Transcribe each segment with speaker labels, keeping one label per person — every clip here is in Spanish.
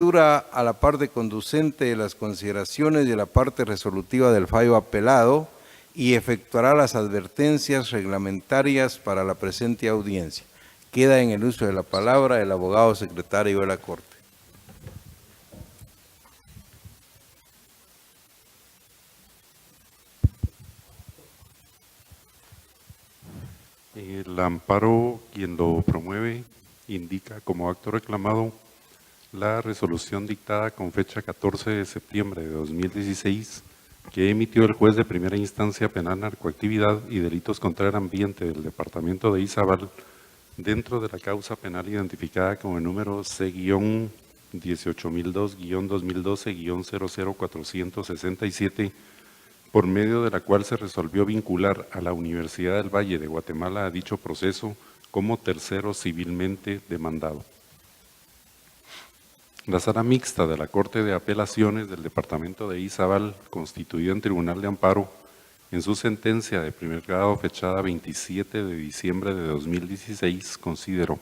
Speaker 1: A la parte conducente de las consideraciones y a la parte resolutiva del fallo apelado y efectuará las advertencias reglamentarias para la presente audiencia. Queda en el uso de la palabra el abogado secretario de la Corte.
Speaker 2: El amparo, quien lo promueve, indica como acto reclamado la resolución dictada con fecha 14 de septiembre de 2016 que emitió el juez de primera instancia penal narcoactividad y delitos contra el ambiente del departamento de Izabal dentro de la causa penal identificada con el número C-18002-2012-00467, por medio de la cual se resolvió vincular a la Universidad del Valle de Guatemala a dicho proceso como tercero civilmente demandado. La Sala Mixta de la Corte de Apelaciones del Departamento de Izabal, constituida en Tribunal de Amparo, en su sentencia de primer grado fechada 27 de diciembre de 2016, consideró: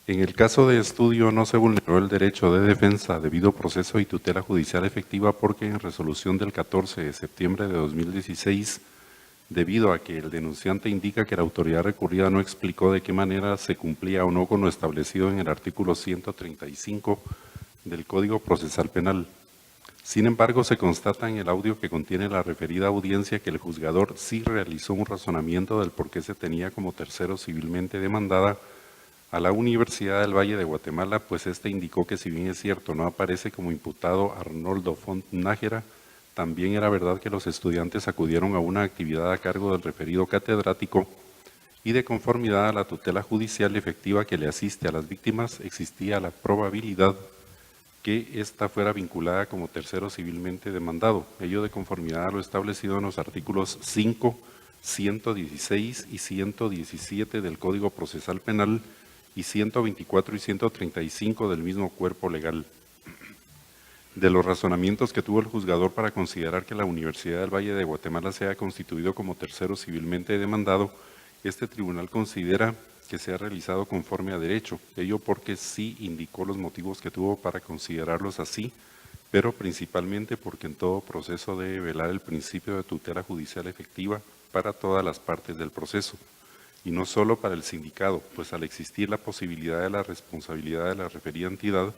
Speaker 2: en el caso de estudio no se vulneró el derecho de defensa, debido proceso y tutela judicial efectiva porque en resolución del 14 de septiembre de 2016, debido a que el denunciante indica que la autoridad recurrida no explicó de qué manera se cumplía o no con lo establecido en el artículo 135 del Código Procesal Penal. Sin embargo, se constata en el audio que contiene la referida audiencia que el juzgador sí realizó un razonamiento del por qué se tenía como tercero civilmente demandada a la Universidad del Valle de Guatemala, pues éste indicó que, si bien es cierto, no aparece como imputado Arnoldo Font Nájera, también era verdad que los estudiantes acudieron a una actividad a cargo del referido catedrático y, de conformidad a la tutela judicial efectiva que le asiste a las víctimas, existía la probabilidad que ésta fuera vinculada como tercero civilmente demandado, ello de conformidad a lo establecido en los artículos 5, 116 y 117 del Código Procesal Penal y 124 y 135 del mismo cuerpo legal. De los razonamientos que tuvo el juzgador para considerar que la Universidad del Valle de Guatemala se haya constituido como tercero civilmente demandado, este tribunal considera que se ha realizado conforme a derecho, ello porque sí indicó los motivos que tuvo para considerarlos así, pero principalmente porque en todo proceso debe velar el principio de tutela judicial efectiva para todas las partes del proceso, y no solo para el sindicado, pues al existir la posibilidad de la responsabilidad de la referida entidad,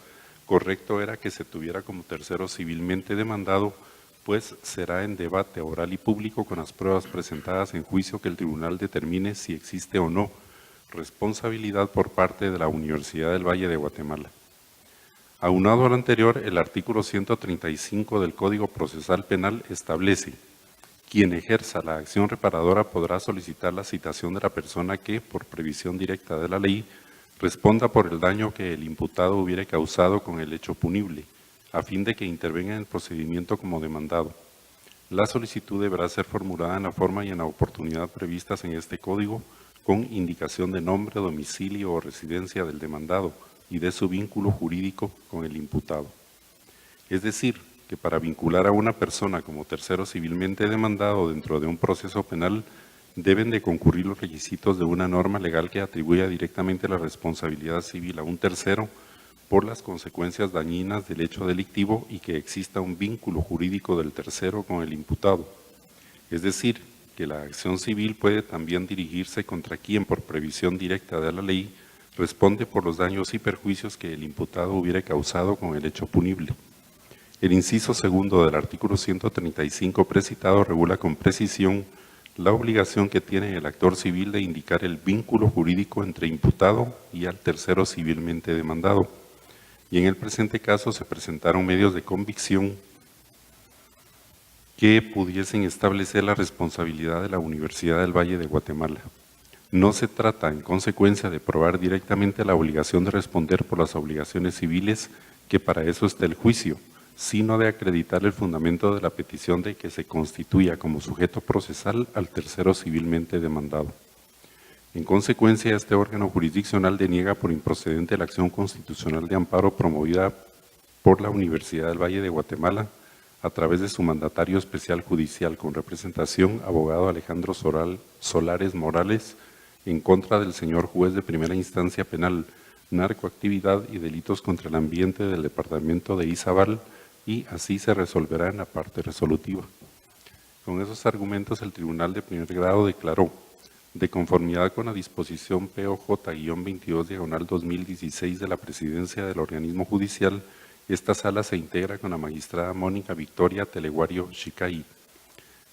Speaker 2: correcto era que se tuviera como tercero civilmente demandado, pues será en debate oral y público con las pruebas presentadas en juicio que el tribunal determine si existe o no responsabilidad por parte de la Universidad del Valle de Guatemala. Aunado a lo anterior, el artículo 135 del Código Procesal Penal establece: quien ejerza la acción reparadora podrá solicitar la citación de la persona que, por previsión directa de la ley, responda por el daño que el imputado hubiere causado con el hecho punible, a fin de que intervenga en el procedimiento como demandado. La solicitud deberá ser formulada en la forma y en la oportunidad previstas en este código, con indicación de nombre, domicilio o residencia del demandado y de su vínculo jurídico con el imputado. Es decir, que para vincular a una persona como tercero civilmente demandado dentro de un proceso penal, deben de concurrir los requisitos de una norma legal que atribuya directamente la responsabilidad civil a un tercero por las consecuencias dañinas del hecho delictivo y que exista un vínculo jurídico del tercero con el imputado. Es decir, que la acción civil puede también dirigirse contra quien, por previsión directa de la ley, responde por los daños y perjuicios que el imputado hubiere causado con el hecho punible. El inciso segundo del artículo 135 precitado regula con precisión la obligación que tiene el actor civil de indicar el vínculo jurídico entre imputado y al tercero civilmente demandado. Y en el presente caso se presentaron medios de convicción que pudiesen establecer la responsabilidad de la Universidad del Valle de Guatemala. No se trata, en consecuencia, de probar directamente la obligación de responder por las obligaciones civiles, que para eso está el juicio, sino de acreditar el fundamento de la petición de que se constituya como sujeto procesal al tercero civilmente demandado. En consecuencia, este órgano jurisdiccional deniega por improcedente la acción constitucional de amparo promovida por la Universidad del Valle de Guatemala a través de su mandatario especial judicial con representación, abogado Alejandro Solares Morales, en contra del señor juez de primera instancia penal, narcoactividad y delitos contra el ambiente del departamento de Izabal, y así se resolverá en la parte resolutiva. Con esos argumentos, el Tribunal de Primer Grado declaró, de conformidad con la disposición POJ-22/2016 de la Presidencia del Organismo Judicial, esta sala se integra con la magistrada Mónica Victoria Teleguario Chicay.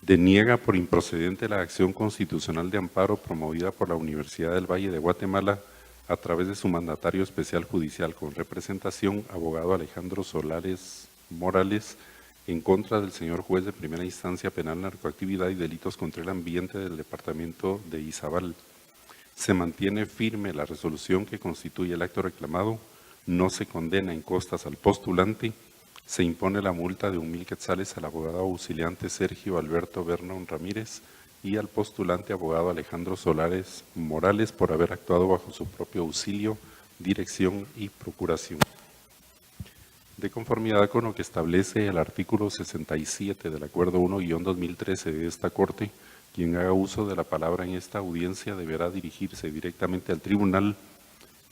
Speaker 2: Deniega por improcedente la acción constitucional de amparo promovida por la Universidad del Valle de Guatemala a través de su mandatario especial judicial con representación, abogado Alejandro Solares Morales, en contra del señor juez de primera instancia penal, narcoactividad y delitos contra el ambiente del departamento de Izabal. Se mantiene firme la resolución que constituye el acto reclamado, no se condena en costas al postulante, se impone la multa de 1,000 quetzales al abogado auxiliante Sergio Alberto Vernon Ramírez y al postulante abogado Alejandro Solares Morales por haber actuado bajo su propio auxilio, dirección y procuración. De conformidad con lo que establece el artículo 67 del Acuerdo 1-2013 de esta Corte, quien haga uso de la palabra en esta audiencia deberá dirigirse directamente al tribunal,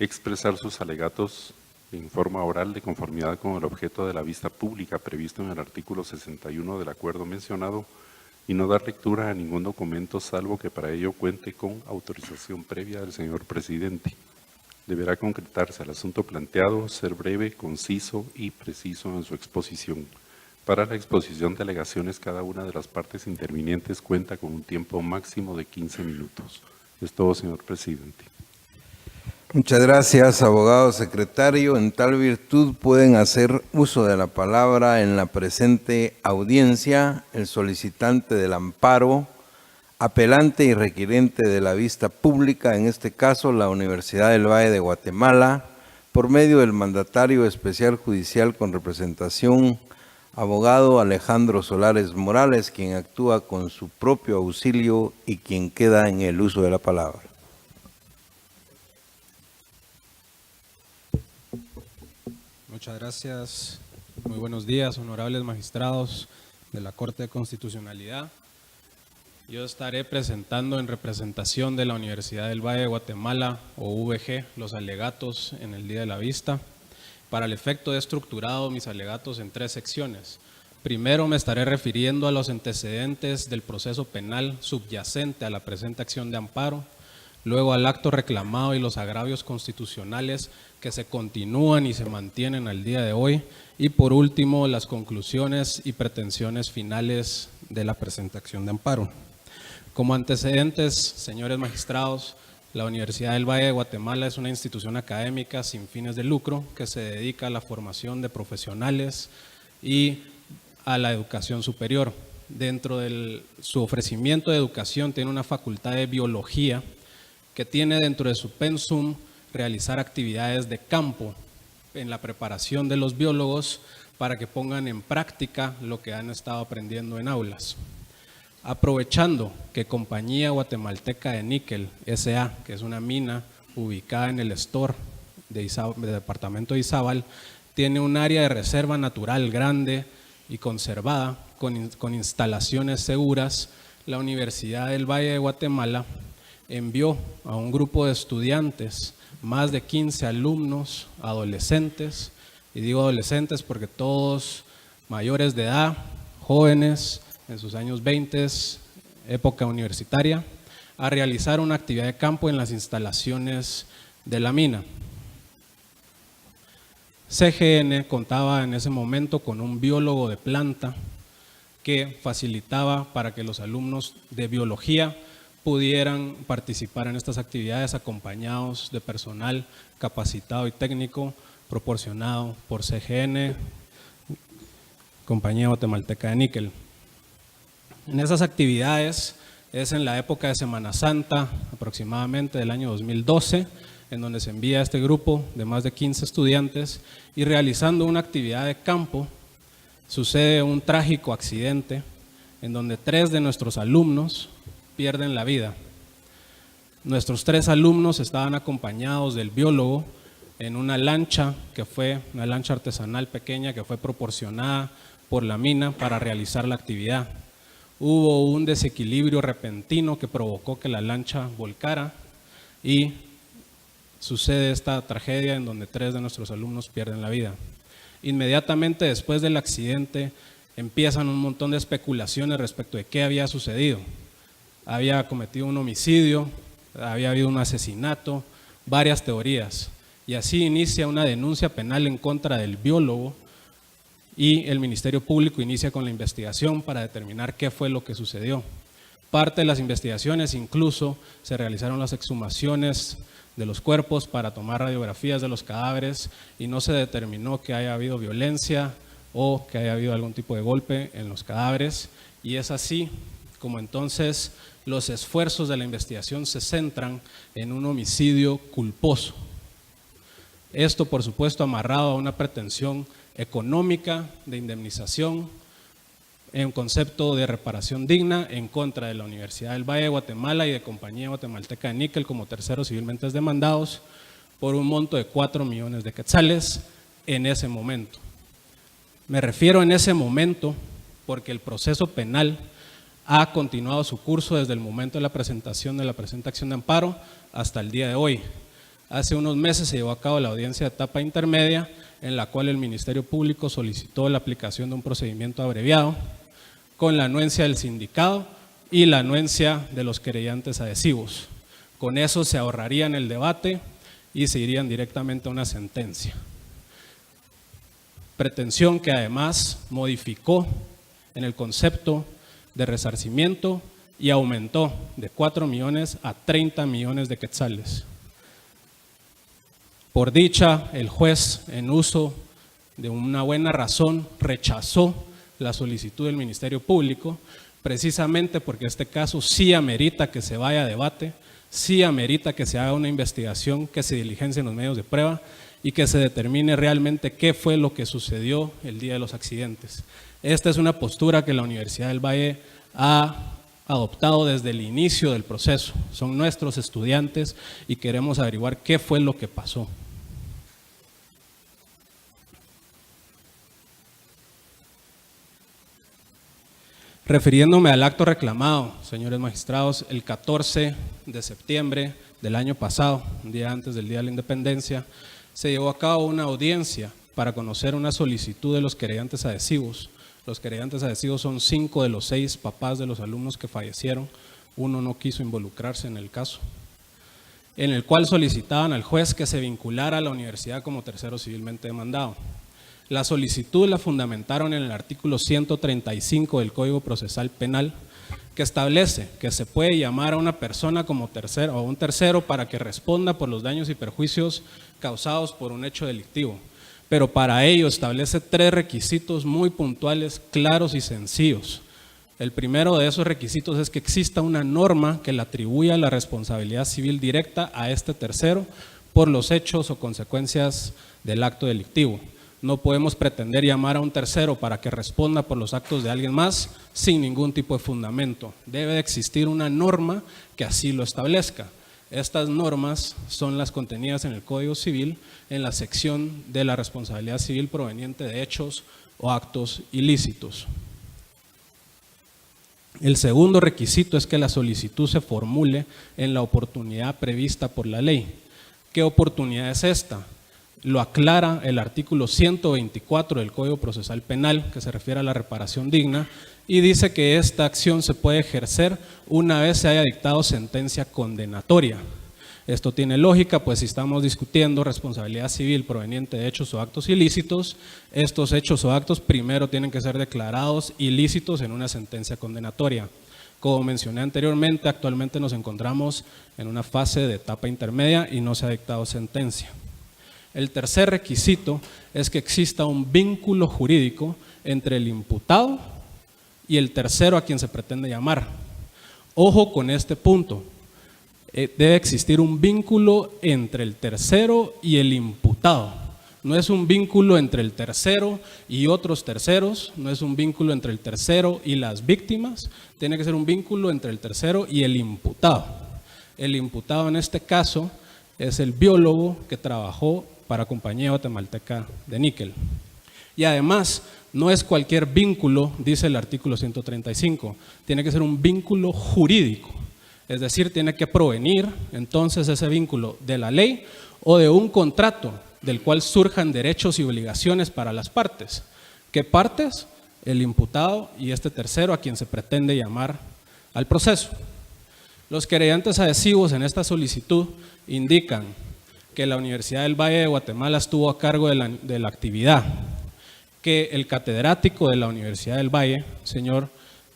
Speaker 2: expresar sus alegatos en forma oral de conformidad con el objeto de la vista pública previsto en el artículo 61 del acuerdo mencionado y no dar lectura a ningún documento salvo que para ello cuente con autorización previa del señor presidente. Deberá concretarse el asunto planteado, ser breve, conciso y preciso en su exposición. Para la exposición de alegaciones, cada una de las partes intervinientes cuenta con un tiempo máximo de 15 minutos. Es todo, señor presidente.
Speaker 1: Muchas gracias, abogado secretario. En tal virtud pueden hacer uso de la palabra en la presente audiencia el solicitante del amparo, apelante y requirente de la vista pública, en este caso la Universidad del Valle de Guatemala, por medio del mandatario especial judicial con representación, abogado Alejandro Solares Morales, quien actúa con su propio auxilio y quien queda en el uso de la palabra.
Speaker 3: Muchas gracias. Muy buenos días, honorables magistrados de la Corte de Constitucionalidad. Yo estaré presentando en representación de la Universidad del Valle de Guatemala, o UVG, los alegatos en el día de la vista. Para el efecto he estructurado mis alegatos en 3 secciones. Primero me estaré refiriendo a los antecedentes del proceso penal subyacente a la presente acción de amparo, luego al acto reclamado y los agravios constitucionales que se continúan y se mantienen al día de hoy, y por último las conclusiones y pretensiones finales de la presente acción de amparo. Como antecedentes, señores magistrados, la Universidad del Valle de Guatemala es una institución académica sin fines de lucro que se dedica a la formación de profesionales y a la educación superior. Dentro de su ofrecimiento de educación tiene una facultad de biología que tiene dentro de su pensum realizar actividades de campo en la preparación de los biólogos para que pongan en práctica lo que han estado aprendiendo en aulas. Aprovechando que Compañía Guatemalteca de Níquel, S.A., que es una mina ubicada en el Estor del departamento de Izabal, tiene un área de reserva natural grande y conservada con instalaciones seguras, la Universidad del Valle de Guatemala envió a un grupo de estudiantes, más de 15 alumnos, adolescentes, y digo adolescentes porque todos mayores de edad, jóvenes, en sus años 20, época universitaria, a realizar una actividad de campo en las instalaciones de la mina. CGN contaba en ese momento con un biólogo de planta que facilitaba para que los alumnos de biología pudieran participar en estas actividades acompañados de personal capacitado y técnico proporcionado por CGN, Compañía Guatemalteca de Níquel. En esas actividades es en la época de Semana Santa, aproximadamente del año 2012, en donde se envía este grupo de más de 15 estudiantes y realizando una actividad de campo, sucede un trágico accidente en donde 3 de nuestros alumnos pierden la vida. Nuestros 3 alumnos estaban acompañados del biólogo en una lancha que fue una lancha artesanal pequeña que fue proporcionada por la mina para realizar la actividad. Hubo un desequilibrio repentino que provocó que la lancha volcara. y sucede esta tragedia en donde 3 de nuestros alumnos pierden la vida. Inmediatamente después del accidente empiezan un montón de especulaciones respecto de qué había sucedido. Había cometido un homicidio, había habido un asesinato, varias teorías. Y así inicia una denuncia penal en contra del biólogo y el Ministerio Público inicia con la investigación para determinar qué fue lo que sucedió. Parte de las investigaciones incluso se realizaron las exhumaciones de los cuerpos para tomar radiografías de los cadáveres y no se determinó que haya habido violencia o que haya habido algún tipo de golpe en los cadáveres, y es así como entonces los esfuerzos de la investigación se centran en un homicidio culposo. Esto, por supuesto, amarrado a una pretensión económica de indemnización en concepto de reparación digna en contra de la Universidad del Valle de Guatemala y de Compañía Guatemalteca de Níquel como terceros civilmente demandados por un monto de 4 millones de quetzales en ese momento. Me refiero en ese momento porque el proceso penal ha continuado su curso desde el momento de la presentación de la presente acción de amparo hasta el día de hoy. Hace unos meses se llevó a cabo la audiencia de etapa intermedia en la cual el Ministerio Público solicitó la aplicación de un procedimiento abreviado con la anuencia del sindicado y la anuencia de los querellantes adhesivos. Con eso se ahorrarían el debate y se irían directamente a una sentencia. Pretensión que además modificó en el concepto de resarcimiento y aumentó de 4 millones a 30 millones de quetzales. Por dicha, el juez, en uso de una buena razón, rechazó la solicitud del Ministerio Público, precisamente porque este caso sí amerita que se vaya a debate, sí amerita que se haga una investigación, que se diligencien los medios de prueba y que se determine realmente qué fue lo que sucedió el día de los accidentes. Esta es una postura que la Universidad del Valle ha adoptado desde el inicio del proceso. Son nuestros estudiantes y queremos averiguar qué fue lo que pasó. Refiriéndome al acto reclamado, señores magistrados, el 14 de septiembre del año pasado, un día antes del Día de la Independencia, se llevó a cabo una audiencia para conocer una solicitud de los querellantes adhesivos. Los querellantes adhesivos son 5 de los 6 papás de los alumnos que fallecieron. Uno no quiso involucrarse en el caso, en el cual solicitaban al juez que se vinculara a la universidad como tercero civilmente demandado. La solicitud la fundamentaron en el artículo 135 del Código Procesal Penal, que establece que se puede llamar a una persona como tercero o a un tercero para que responda por los daños y perjuicios causados por un hecho delictivo. Pero para ello establece 3 requisitos muy puntuales, claros y sencillos. El primero de esos requisitos es que exista una norma que le atribuya la responsabilidad civil directa a este tercero por los hechos o consecuencias del acto delictivo. No podemos pretender llamar a un tercero para que responda por los actos de alguien más sin ningún tipo de fundamento. Debe de existir una norma que así lo establezca. Estas normas son las contenidas en el Código Civil en la sección de la responsabilidad civil proveniente de hechos o actos ilícitos. El segundo requisito es que la solicitud se formule en la oportunidad prevista por la ley. ¿Qué oportunidad es esta? Lo aclara el artículo 124 del Código Procesal Penal, que se refiere a la reparación digna, y dice que esta acción se puede ejercer una vez se haya dictado sentencia condenatoria. Esto tiene lógica, pues si estamos discutiendo responsabilidad civil proveniente de hechos o actos ilícitos, estos hechos o actos primero tienen que ser declarados ilícitos en una sentencia condenatoria. Como mencioné anteriormente, actualmente nos encontramos en una fase de etapa intermedia y no se ha dictado sentencia. El tercer requisito es que exista un vínculo jurídico entre el imputado y el tercero a quien se pretende llamar. Ojo con este punto. Debe existir un vínculo entre el tercero y el imputado. No es un vínculo entre el tercero y otros terceros, no es un vínculo entre el tercero y las víctimas, tiene que ser un vínculo entre el tercero y el imputado. El imputado en este caso es el biólogo que trabajó para Compañía Guatemalteca de Níquel. Y además, no es cualquier vínculo, dice el artículo 135, tiene que ser un vínculo jurídico. Es decir, tiene que provenir entonces ese vínculo de la ley o de un contrato del cual surjan derechos y obligaciones para las partes. ¿Qué partes? El imputado y este tercero a quien se pretende llamar al proceso. Los querellantes adhesivos en esta solicitud indican que la Universidad del Valle de Guatemala estuvo a cargo de la actividad, que el catedrático de la Universidad del Valle, señor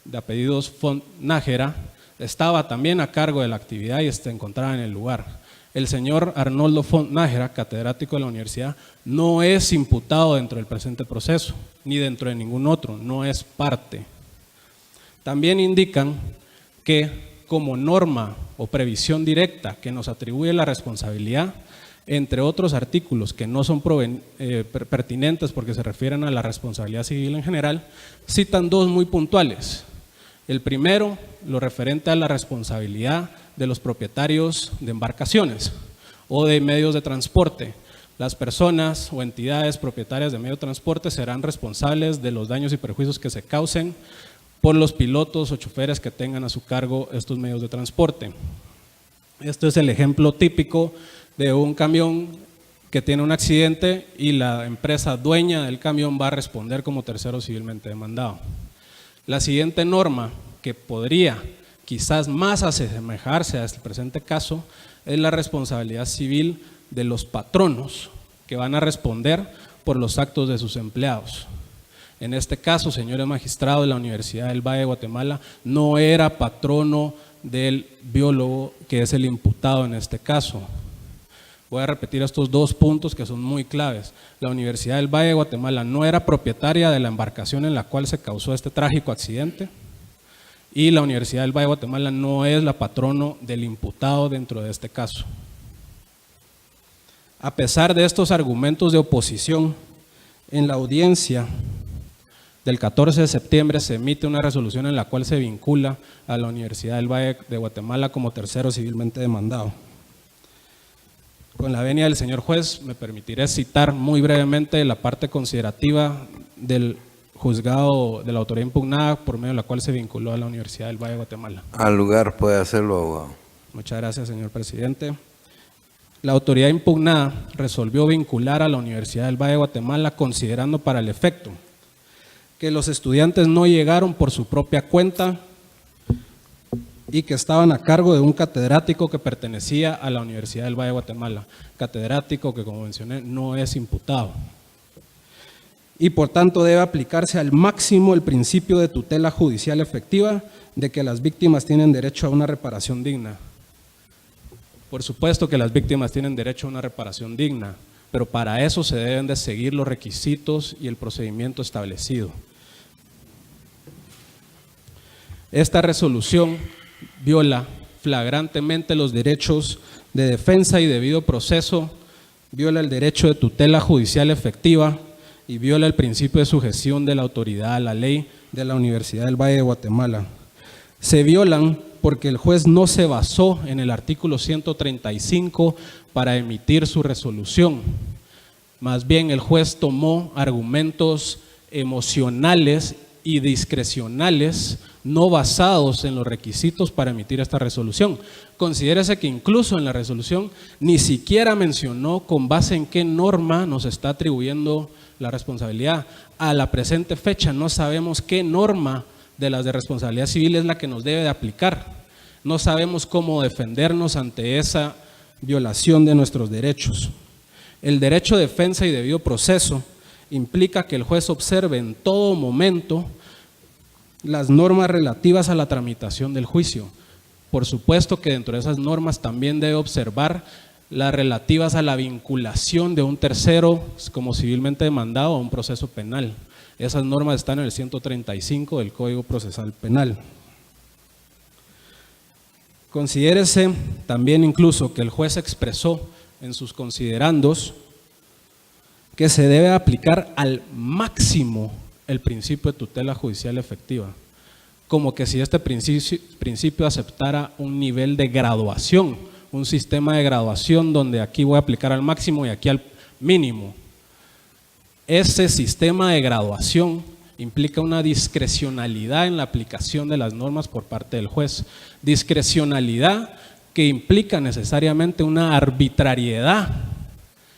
Speaker 3: de apellidos Font Nájera, estaba también a cargo de la actividad y se encontraba en el lugar. El señor Arnoldo Font Nájera, catedrático de la universidad, no es imputado dentro del presente proceso, ni dentro de ningún otro, no es parte. También indican que como norma o previsión directa que nos atribuye la responsabilidad, entre otros artículos que no son pertinentes porque se refieren a la responsabilidad civil en general, citan dos muy puntuales. El primero, lo referente a la responsabilidad de los propietarios de embarcaciones o de medios de transporte. Las personas o entidades propietarias de medios de transporte serán responsables de los daños y perjuicios que se causen por los pilotos o choferes que tengan a su cargo estos medios de transporte. Este es el ejemplo típico de un camión que tiene un accidente y la empresa dueña del camión va a responder como tercero civilmente demandado. La siguiente norma que podría quizás más asemejarse a este presente caso es la responsabilidad civil de los patronos que van a responder por los actos de sus empleados. En este caso, señores magistrados de la Universidad del Valle de Guatemala, no era patrono del biólogo que es el imputado en este caso. Voy a repetir estos dos puntos que son muy claves. La Universidad del Valle de Guatemala no era propietaria de la embarcación en la cual se causó este trágico accidente y la Universidad del Valle de Guatemala no es la patrono del imputado dentro de este caso. A pesar de estos argumentos de oposición, en la audiencia del 14 de septiembre se emite una resolución en la cual se vincula a la Universidad del Valle de Guatemala como tercero civilmente demandado. Con la venia del señor juez, me permitiré citar muy brevemente la parte considerativa del juzgado de la autoridad impugnada por medio de la cual se vinculó a la Universidad del Valle de Guatemala.
Speaker 1: Al lugar puede hacerlo, abogado.
Speaker 3: Muchas gracias, señor presidente. La autoridad impugnada resolvió vincular a la Universidad del Valle de Guatemala considerando para el efecto que los estudiantes no llegaron por su propia cuenta y que estaban a cargo de un catedrático que pertenecía a la Universidad del Valle de Guatemala, catedrático que, como mencioné, no es imputado. Y por tanto debe aplicarse al máximo el principio de tutela judicial efectiva de que las víctimas tienen derecho a una reparación digna. Por supuesto que las víctimas tienen derecho a una reparación digna, pero para eso se deben de seguir los requisitos y el procedimiento establecido. Esta resolución viola flagrantemente los derechos de defensa y debido proceso, viola el derecho de tutela judicial efectiva y viola el principio de sujeción de la autoridad a la ley de la Universidad del Valle de Guatemala. Se violan porque el juez no se basó en el artículo 135 para emitir su resolución. Más bien el juez tomó argumentos emocionales y discrecionales no basados en los requisitos para emitir esta resolución. Considérese que incluso en la resolución ni siquiera mencionó con base en qué norma nos está atribuyendo la responsabilidad. A la presente fecha no sabemos qué norma de las de responsabilidad civil es la que nos debe de aplicar. No sabemos cómo defendernos ante esa violación de nuestros derechos. El derecho de defensa y debido proceso implica que el juez observe en todo momento las normas relativas a la tramitación del juicio. Por supuesto que dentro de esas normas también debe observar las relativas a la vinculación de un tercero como civilmente demandado a un proceso penal. Esas normas están en el 135 del Código Procesal Penal. Considérese también incluso que el juez expresó en sus considerandos que se debe aplicar al máximo el principio de tutela judicial efectiva, como que si este principio aceptara un nivel de graduación, un sistema de graduación donde aquí voy a aplicar al máximo y aquí al mínimo. Ese sistema de graduación implica una discrecionalidad en la aplicación de las normas por parte del juez. Discrecionalidad que implica necesariamente una arbitrariedad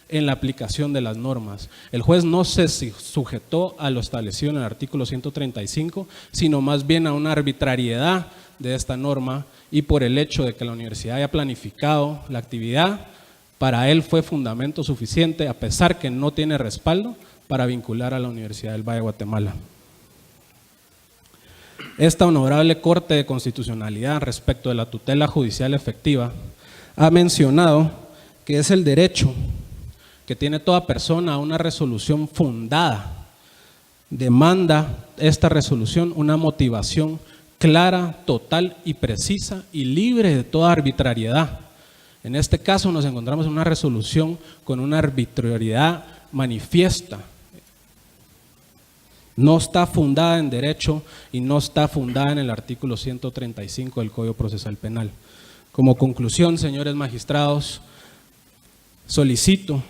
Speaker 3: en la aplicación de las normas. El juez no se sujetó a lo establecido en el artículo 135, sino más bien a una arbitrariedad de esta norma, y por el hecho de que la universidad haya planificado la actividad, para él fue fundamento suficiente, a pesar que no tiene respaldo, para vincular a la Universidad del Valle de Guatemala. Esta honorable Corte de Constitucionalidad, respecto de la tutela judicial efectiva, ha mencionado que es el derecho que tiene toda persona a una resolución fundada. Demanda esta resolución una motivación clara, total y precisa y libre de toda arbitrariedad. En este caso nos encontramos en una resolución con una arbitrariedad manifiesta. No está fundada en derecho y no está fundada en el artículo 135 del Código Procesal Penal. Como conclusión, señores magistrados, solicito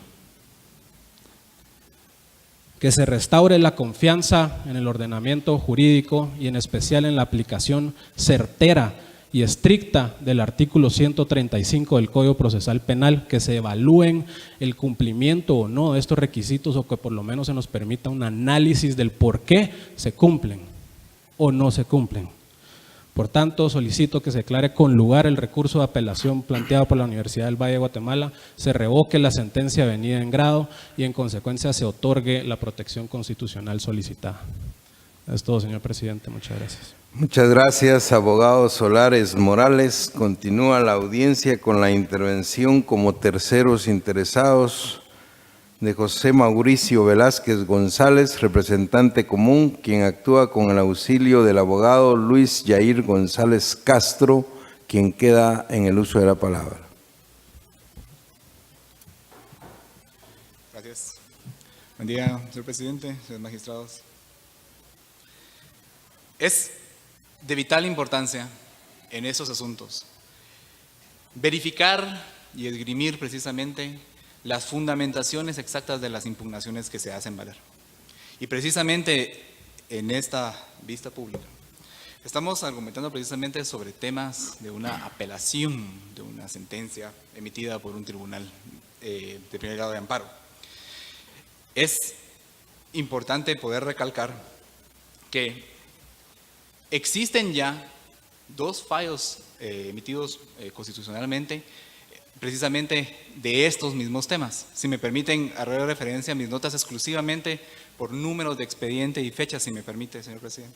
Speaker 3: que se restaure la confianza en el ordenamiento jurídico y en especial en la aplicación certera y estricta del artículo 135 del Código Procesal Penal, que se evalúen el cumplimiento o no de estos requisitos, o que por lo menos se nos permita un análisis del por qué se cumplen o no se cumplen. Por tanto, solicito que se declare con lugar el recurso de apelación planteado por la Universidad del Valle de Guatemala, se revoque la sentencia venida en grado y en consecuencia se otorgue la protección constitucional solicitada. Es todo, señor presidente. Muchas gracias.
Speaker 1: Muchas gracias, abogado Solares Morales. Continúa la audiencia con la intervención como terceros interesados de José Mauricio Velázquez González, representante común, quien actúa con el auxilio del abogado Luis Yair González Castro, quien queda en el uso de la palabra.
Speaker 4: Gracias. Buen día, señor presidente, señores magistrados. Es de vital importancia en esos asuntos verificar y esgrimir precisamente las fundamentaciones exactas de las impugnaciones que se hacen valer. Y precisamente en esta vista pública estamos argumentando precisamente sobre temas de una apelación de una sentencia emitida por un tribunal de primer grado de amparo. Es importante poder recalcar que existen ya dos fallos emitidos constitucionalmente precisamente de estos mismos temas. Si me permiten, haré referencia a mis notas exclusivamente por números de expediente y fechas, si me permite, señor presidente.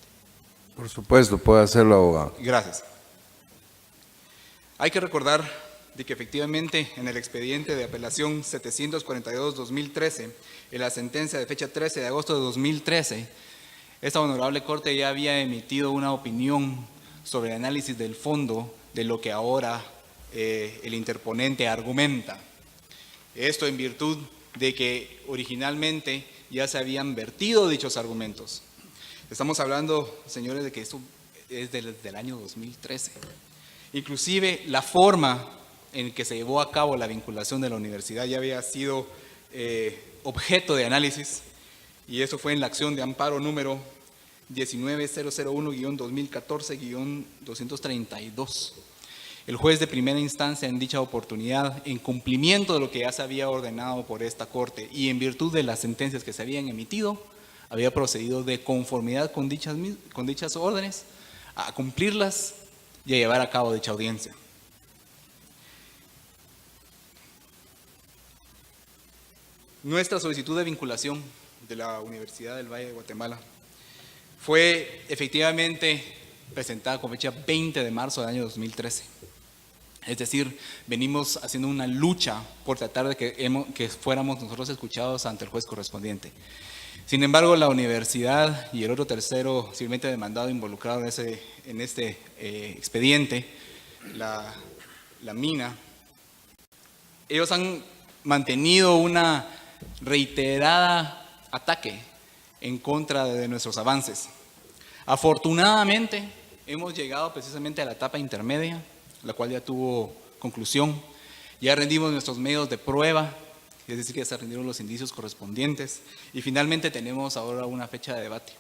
Speaker 1: Por supuesto, puede hacerlo, abogado.
Speaker 4: Gracias. Hay que recordar de que efectivamente en el expediente de apelación 742-2013, en la sentencia de fecha 13 de agosto de 2013, esta honorable Corte ya había emitido una opinión sobre el análisis del fondo de lo que ahora el interponente argumenta. Esto en virtud de que originalmente ya se habían vertido dichos argumentos. Estamos hablando, señores, de que esto es desde el año 2013. Inclusive la forma en que se llevó a cabo la vinculación de la universidad ya había sido objeto de análisis, y eso fue en la acción de amparo número 19001-2014-232. El juez de primera instancia en dicha oportunidad, en cumplimiento de lo que ya se había ordenado por esta Corte y en virtud de las sentencias que se habían emitido, había procedido de conformidad con dichas órdenes a cumplirlas y a llevar a cabo dicha audiencia. Nuestra solicitud de vinculación de la Universidad del Valle de Guatemala fue efectivamente presentada con fecha 20 de marzo del año 2013. Es decir, venimos haciendo una lucha por tratar de que fuéramos nosotros escuchados ante el juez correspondiente. Sin embargo, la universidad y el otro tercero civilmente demandado involucrado en este expediente, la mina, ellos han mantenido una reiterada ataque en contra de nuestros avances. Afortunadamente, hemos llegado precisamente a la etapa intermedia, la cual ya tuvo conclusión. Ya rendimos nuestros medios de prueba, es decir, ya se rendieron los indicios correspondientes y finalmente tenemos ahora una fecha de debate.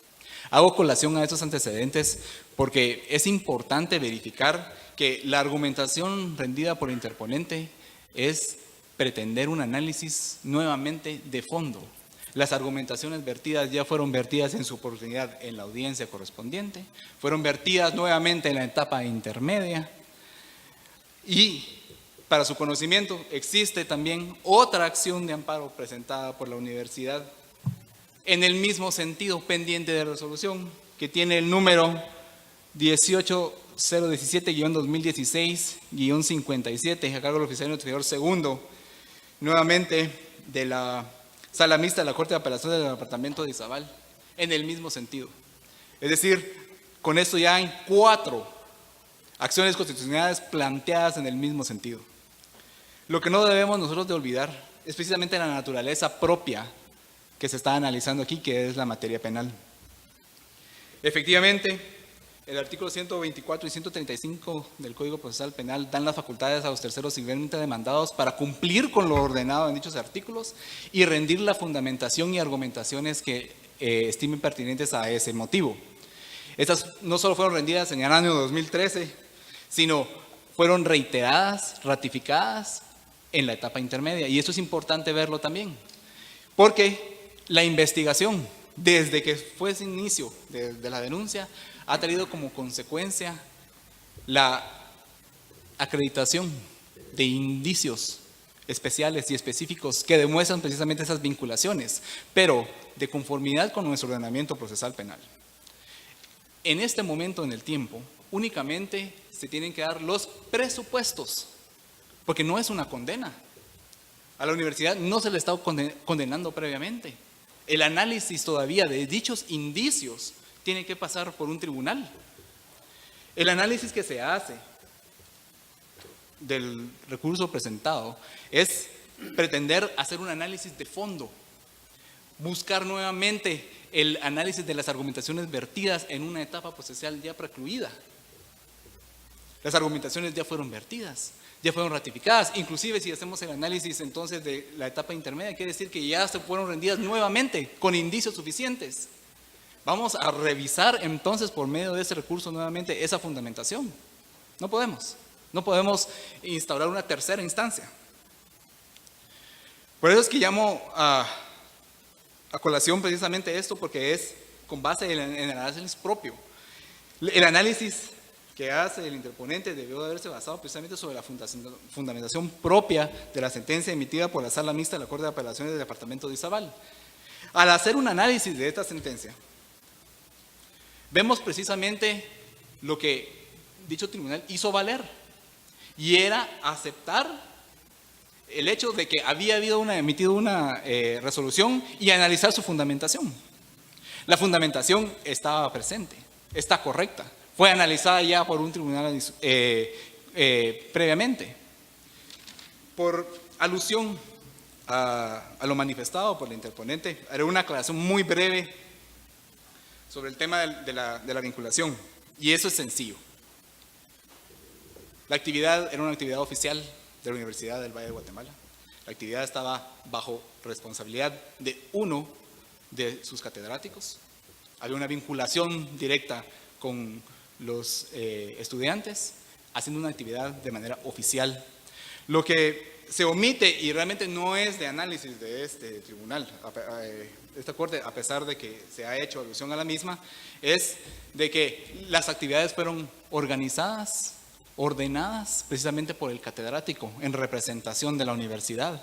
Speaker 4: Hago colación a estos antecedentes porque es importante verificar que la argumentación rendida por el interponente es pretender un análisis nuevamente de fondo. Las argumentaciones vertidas ya fueron vertidas en su oportunidad en la audiencia correspondiente, fueron vertidas nuevamente en la etapa intermedia y, para su conocimiento, existe también otra acción de amparo presentada por la universidad en el mismo sentido, pendiente de resolución, que tiene el número 18017-2016-57 a cargo del oficial notificador segundo, nuevamente de la Sala Mixta de la Corte de Apelaciones del Departamento de Izabal, en el mismo sentido. Es decir, con esto ya hay 4 acciones constitucionales planteadas en el mismo sentido. Lo que no debemos nosotros de olvidar es precisamente la naturaleza propia que se está analizando aquí, que es la materia penal. Efectivamente, el artículo 124 y 135 del Código Procesal Penal dan las facultades a los terceros civilmente demandados para cumplir con lo ordenado en dichos artículos y rendir la fundamentación y argumentaciones que estimen pertinentes a ese motivo. Estas no solo fueron rendidas en el año 2013, sino fueron reiteradas, ratificadas en la etapa intermedia. Y esto es importante verlo también, porque la investigación, desde que fue ese inicio de la denuncia, ha traído como consecuencia la acreditación de indicios especiales y específicos que demuestran precisamente esas vinculaciones, pero de conformidad con nuestro ordenamiento procesal penal. En este momento en el tiempo, únicamente se tienen que dar los presupuestos, porque no es una condena. A la universidad no se le está condenando previamente. El análisis todavía de dichos indicios tiene que pasar por un tribunal. El análisis que se hace del recurso presentado es pretender hacer un análisis de fondo, buscar nuevamente el análisis de las argumentaciones vertidas en una etapa procesal ya precluida. Las argumentaciones ya fueron vertidas, ya fueron ratificadas. Inclusive si hacemos el análisis entonces de la etapa intermedia, quiere decir que ya se fueron rendidas nuevamente con indicios suficientes. Vamos a revisar entonces por medio de ese recurso nuevamente esa fundamentación. No podemos instaurar una tercera instancia. Por eso es que llamo a colación precisamente esto, porque es con base en el análisis propio. El análisis que hace el interponente debió de haberse basado precisamente sobre la fundamentación propia de la sentencia emitida por la Sala Mixta de la Corte de Apelaciones del Departamento de Izabal. Al hacer un análisis de esta sentencia, vemos precisamente lo que dicho tribunal hizo valer, y era aceptar el hecho de que había emitido una resolución y analizar su fundamentación. La fundamentación estaba presente, está correcta, fue analizada ya por un tribunal previamente. Por alusión a lo manifestado por el interponente, haré una aclaración muy breve sobre el tema de la vinculación, y eso es sencillo. La actividad era una actividad oficial de la Universidad del Valle de Guatemala. La actividad estaba bajo responsabilidad de uno de sus catedráticos. Había una vinculación directa con los estudiantes, haciendo una actividad de manera oficial. Lo que se omite, y realmente no es de análisis de este tribunal, esta corte, a pesar de que se ha hecho alusión a la misma, es de que las actividades fueron organizadas, ordenadas precisamente por el catedrático en representación de la universidad.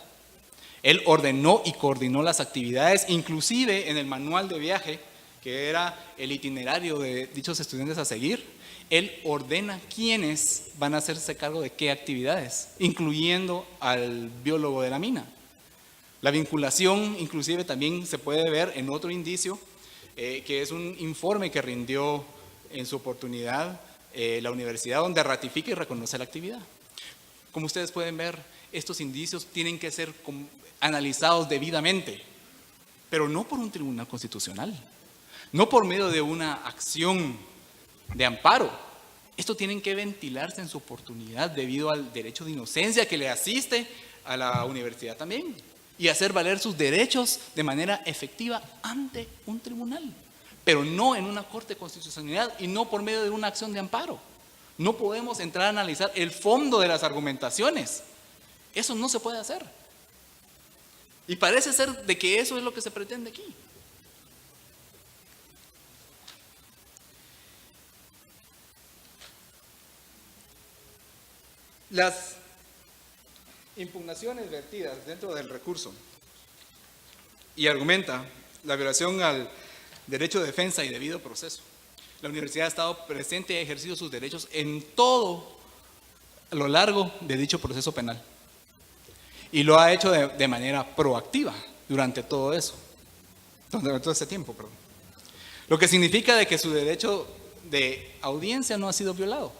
Speaker 4: Él ordenó y coordinó las actividades, inclusive en el manual de viaje, que era el itinerario de dichos estudiantes a seguir. Él ordena quiénes van a hacerse cargo de qué actividades, incluyendo al biólogo de la mina. La vinculación inclusive también se puede ver en otro indicio, que es un informe que rindió en su oportunidad la universidad, donde ratifica y reconoce la actividad. Como ustedes pueden ver, estos indicios tienen que ser analizados debidamente, pero no por un tribunal constitucional, no por medio de una acción de amparo. Esto tienen que ventilarse en su oportunidad debido al derecho de inocencia que le asiste a la universidad también, y hacer valer sus derechos de manera efectiva ante un tribunal. pero no en una corte de constitucionalidad y no por medio de una acción de amparo. No podemos entrar a analizar el fondo de las argumentaciones. Eso no se puede hacer. Y parece ser de que eso es lo que se pretende aquí. Las impugnaciones vertidas dentro del recurso y argumenta la violación al derecho de defensa y debido proceso. La universidad ha estado presente y ha ejercido sus derechos en todo a lo largo de dicho proceso penal. Y lo ha hecho de manera proactiva durante todo eso, durante todo ese tiempo, perdón. Lo que significa de que su derecho de audiencia no ha sido violado.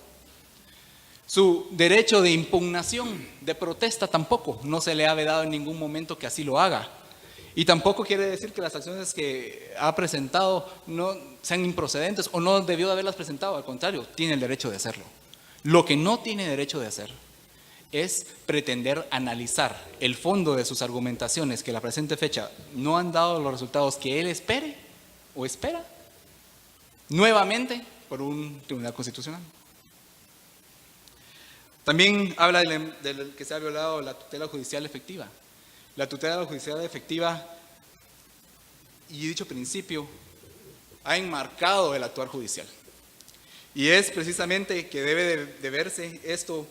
Speaker 4: Su derecho de impugnación, de protesta tampoco, no se le ha vedado en ningún momento que así lo haga. Y tampoco quiere decir que las acciones que ha presentado no sean improcedentes o no debió de haberlas presentado, al contrario, tiene el derecho de hacerlo. Lo que no tiene derecho de hacer es pretender analizar el fondo de sus argumentaciones que a la presente fecha no han dado los resultados que él espere o espera, nuevamente por un tribunal constitucional. También habla del que se ha violado la tutela judicial efectiva. La tutela judicial efectiva, y dicho principio, ha enmarcado el actuar judicial. Y es precisamente que debe de verse esto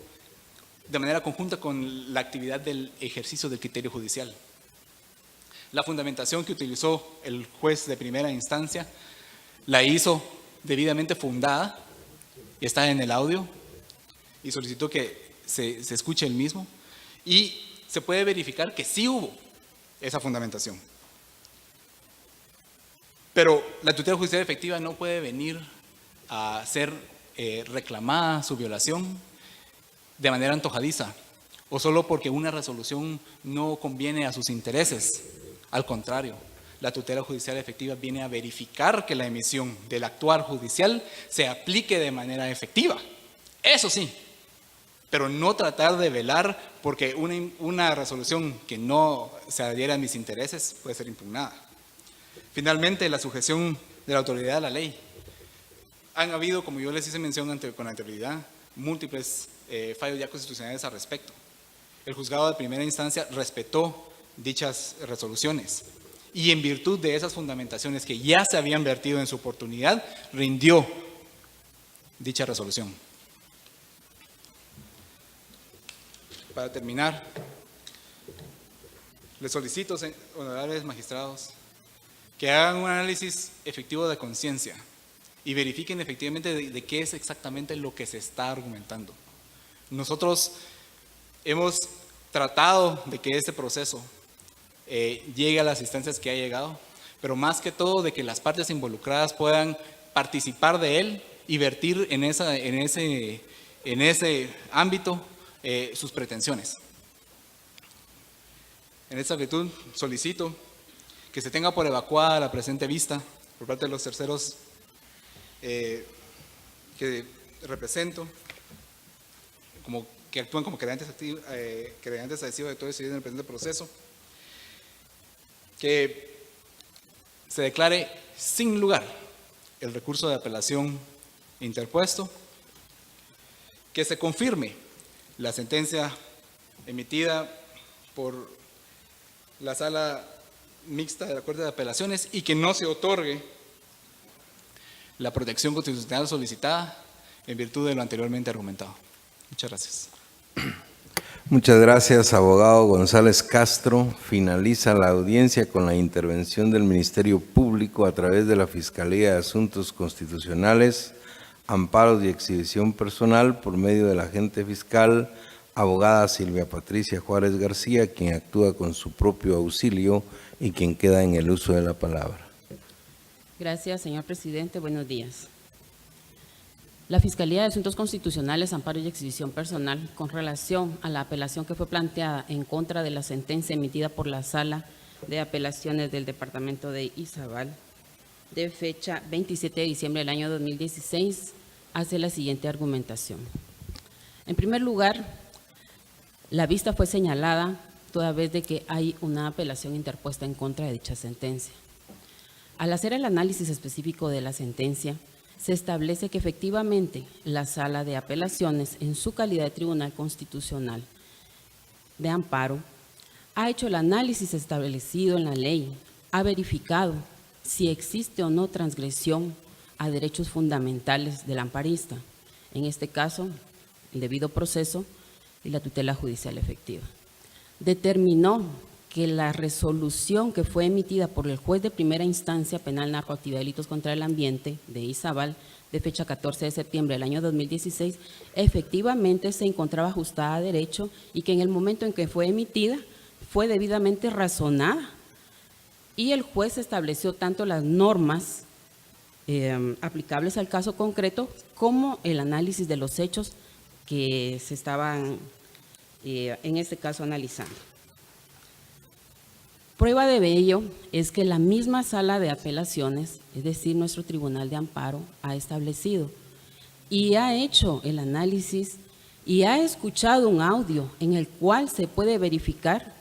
Speaker 4: de manera conjunta con la actividad del ejercicio del criterio judicial. La fundamentación que utilizó el juez de primera instancia la hizo debidamente fundada, y está en el audio, y solicitó que se escuche el mismo, y se puede verificar que sí hubo esa fundamentación. Pero la tutela judicial efectiva no puede venir a ser reclamada su violación de manera antojadiza o solo porque una resolución no conviene a sus intereses. Al contrario, la tutela judicial efectiva viene a verificar que la emisión del actuar judicial se aplique de manera efectiva. Eso sí, pero no tratar de velar porque una resolución que no se adhiera a mis intereses puede ser impugnada. Finalmente, la sujeción de la autoridad a la ley. Han habido, como yo les hice mención con anterioridad, múltiples fallos ya constitucionales al respecto. El juzgado de primera instancia respetó dichas resoluciones y en virtud de esas fundamentaciones que ya se habían vertido en su oportunidad, rindió dicha resolución. Para terminar, les solicito, honorables magistrados, que hagan un análisis efectivo de conciencia y verifiquen efectivamente de qué es exactamente lo que se está argumentando. Nosotros hemos tratado de que este proceso llegue a las instancias que ha llegado, pero más que todo de que las partes involucradas puedan participar de él y vertir en ese ámbito sus pretensiones. En esta virtud solicito que se tenga por evacuada la presente vista por parte de los terceros que represento, que actúan como quedantes adhesivos de todo decidido en el presente proceso, que se declare sin lugar el recurso de apelación interpuesto, que se confirme la sentencia emitida por la Sala Mixta de la Corte de Apelaciones y que no se otorgue la protección constitucional solicitada en virtud de lo anteriormente argumentado. Muchas gracias.
Speaker 1: Muchas gracias, abogado González Castro. Finaliza la audiencia con la intervención del Ministerio Público a través de la Fiscalía de Asuntos Constitucionales, Amparos y Exhibición Personal por medio del agente fiscal, abogada Silvia Patricia Juárez García, quien actúa con su propio auxilio y quien queda en el uso de la palabra.
Speaker 5: Gracias, señor presidente. Buenos días. La Fiscalía de Asuntos Constitucionales, Amparo y Exhibición Personal, con relación a la apelación que fue planteada en contra de la sentencia emitida por la Sala de Apelaciones del Departamento de Izabal, de fecha 27 de diciembre del año 2016, hace la siguiente argumentación. En primer lugar, la vista fue señalada toda vez de que hay una apelación interpuesta en contra de dicha sentencia. Al hacer el análisis específico de la sentencia, se establece que efectivamente la Sala de Apelaciones, en su calidad de Tribunal Constitucional de Amparo, ha hecho el análisis establecido en la ley, ha verificado si existe o no transgresión a derechos fundamentales del amparista, en este caso, el debido proceso y la tutela judicial efectiva. Determinó que la resolución que fue emitida por el juez de primera instancia penal narcoactividad y delitos contra el ambiente de Izabal, de fecha 14 de septiembre del año 2016, efectivamente se encontraba ajustada a derecho y que en el momento en que fue emitida fue debidamente razonada y el juez estableció tanto las normas aplicables al caso concreto como el análisis de los hechos que se estaban en este caso analizando. Prueba de ello es que la misma Sala de Apelaciones, es decir, nuestro Tribunal de Amparo, ha establecido y ha hecho el análisis y ha escuchado un audio en el cual se puede verificar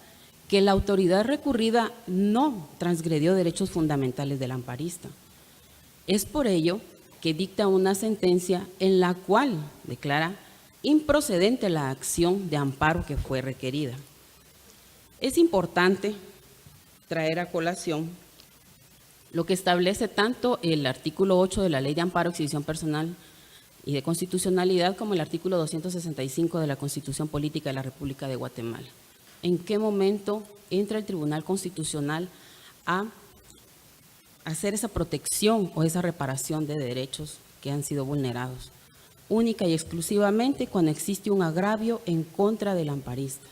Speaker 5: que la autoridad recurrida no transgredió derechos fundamentales del amparista. Es por ello que dicta una sentencia en la cual declara improcedente la acción de amparo que fue requerida. Es importante traer a colación lo que establece tanto el artículo 8 de la Ley de Amparo, Exhibición Personal y de Constitucionalidad como el artículo 265 de la Constitución Política de la República de Guatemala. ¿En qué momento entra el Tribunal Constitucional a hacer esa protección o esa reparación de derechos que han sido vulnerados? Única y exclusivamente cuando existe un agravio en contra del amparista.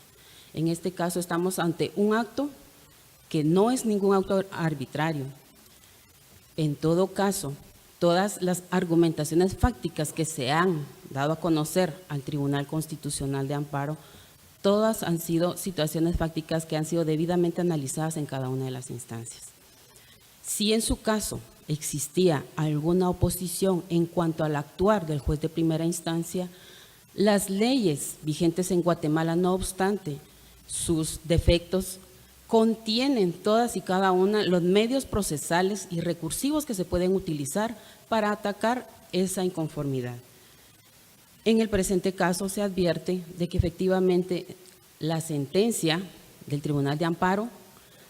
Speaker 5: En este caso estamos ante un acto que no es ningún acto arbitrario. En todo caso, todas las argumentaciones fácticas que se han dado a conocer al Tribunal Constitucional de Amparo, todas han sido situaciones fácticas que han sido debidamente analizadas en cada una de las instancias. Si en su caso existía alguna oposición en cuanto al actuar del juez de primera instancia, las leyes vigentes en Guatemala, no obstante sus defectos, contienen todas y cada una los medios procesales y recursivos que se pueden utilizar para atacar esa inconformidad. En el presente caso se advierte de que efectivamente la sentencia del Tribunal de Amparo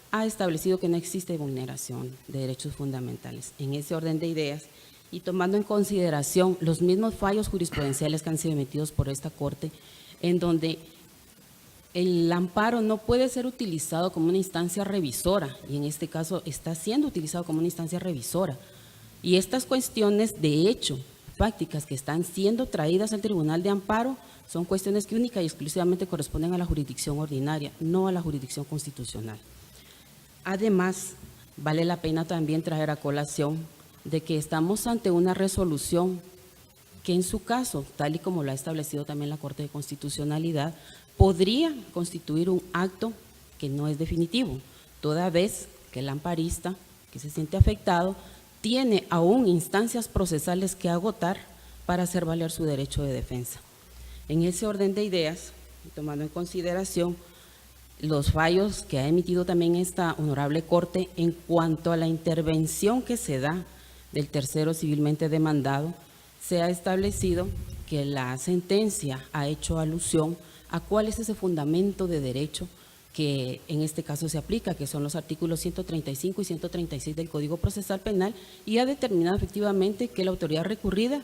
Speaker 5: ha establecido que no existe vulneración de derechos fundamentales. En ese orden de ideas y tomando en consideración los mismos fallos jurisprudenciales que han sido emitidos por esta Corte, en donde el amparo no puede ser utilizado como una instancia revisora, y en este caso está siendo utilizado como una instancia revisora. Y estas cuestiones de hecho, fácticas que están siendo traídas al Tribunal de Amparo, son cuestiones que única y exclusivamente corresponden a la jurisdicción ordinaria, no a la jurisdicción constitucional. Además, vale la pena también traer a colación de que estamos ante una resolución que en su caso, tal y como lo ha establecido también la Corte de Constitucionalidad, podría constituir un acto que no es definitivo, toda vez que el amparista que se siente afectado tiene aún instancias procesales que agotar para hacer valer su derecho de defensa. En ese orden de ideas, tomando en consideración los fallos que ha emitido también esta honorable Corte en cuanto a la intervención que se da del tercero civilmente demandado, se ha establecido que la sentencia ha hecho alusión a cuál es ese fundamento de derecho que en este caso se aplica, que son los artículos 135 y 136 del Código Procesal Penal, y ha determinado efectivamente que la autoridad recurrida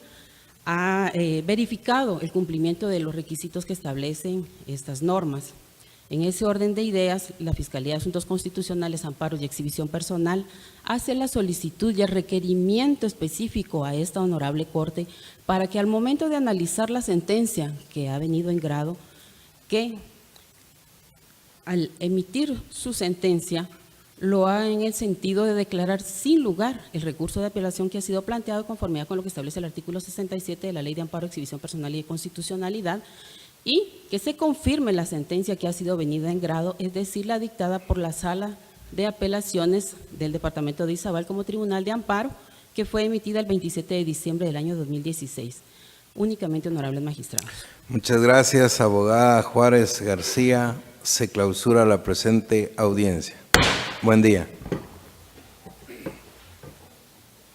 Speaker 5: ha verificado el cumplimiento de los requisitos que establecen estas normas. En ese orden de ideas, la Fiscalía de Asuntos Constitucionales, Amparos y Exhibición Personal hace la solicitud y el requerimiento específico a esta honorable Corte para que al momento de analizar la sentencia que ha venido en grado, que al emitir su sentencia lo haga en el sentido de declarar sin lugar el recurso de apelación que ha sido planteado de conformidad con lo que establece el artículo 67 de la Ley de Amparo, Exhibición Personal y de Constitucionalidad, y que se confirme la sentencia que ha sido venida en grado, es decir, la dictada por la Sala de Apelaciones del Departamento de Izabal como Tribunal de Amparo, que fue emitida el 27 de diciembre del año 2016. Únicamente, honorables magistrados.
Speaker 1: Muchas gracias, abogada Juárez García. Se clausura la presente audiencia. Buen día.